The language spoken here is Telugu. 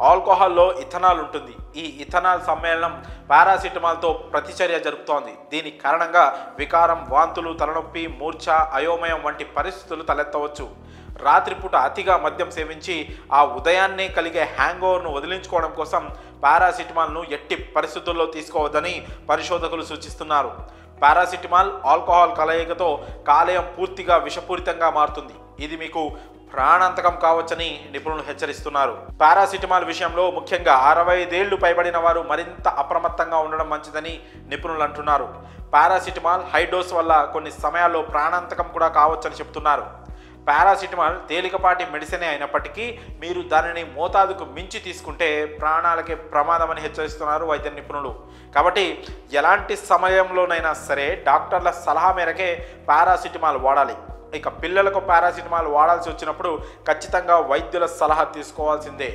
ఆల్కహాల్లో ఇథనాల్ ఉంటుంది. ఈ ఇథనాల్ సమ్మేళనం పారాసిటమాల్తో ప్రతిచర్య జరుపుతోంది. దీని కారణంగా వికారం, వాంతులు, తలనొప్పి, మూర్ఛ, అయోమయం వంటి పరిస్థితులు తలెత్తవచ్చు. రాత్రిపూట అతిగా మద్యం సేవించి ఆ ఉదయాన్నే కలిగే హ్యాంగ్ ఓవర్ను వదిలించుకోవడం కోసం పారాసిటమాల్ను ఎట్టి పరిస్థితుల్లో తీసుకోవద్దని పరిశోధకులు సూచిస్తున్నారు. పారాసిటమాల్, ఆల్కహాల్ కలయికతో కాలేయం పూర్తిగా విషపూరితంగా మారుతుంది. ఇది మీకు ప్రాణాంతకం కావచ్చని నిపుణులు హెచ్చరిస్తున్నారు. పారాసిటమాల్ విషయంలో ముఖ్యంగా 65 ఏళ్లు పైబడిన వారు మరింత అప్రమత్తంగా ఉండడం మంచిదని నిపుణులు అంటున్నారు. పారాసిటమాల్ హై డోస్ వల్ల కొన్ని సమయాల్లో ప్రాణాంతకం కూడా కావచ్చని చెబుతున్నారు. పారాసిటమాల్ తేలికపాటి మెడిసినే అయినప్పటికీ మీరు దానిని మోతాదుకు మించి తీసుకుంటే ప్రాణాలకే ప్రమాదమని హెచ్చరిస్తున్నారు వైద్య నిపుణులు. కాబట్టి ఎలాంటి సమయంలోనైనా సరే డాక్టర్ల సలహా మేరకే పారాసిటమాల్ వాడాలి. ఇక పిల్లలకు పారాసిటమాల్ వాడాల్సి వచ్చినప్పుడు ఖచ్చితంగా వైద్యుల సలహా తీసుకోవాల్సిందే.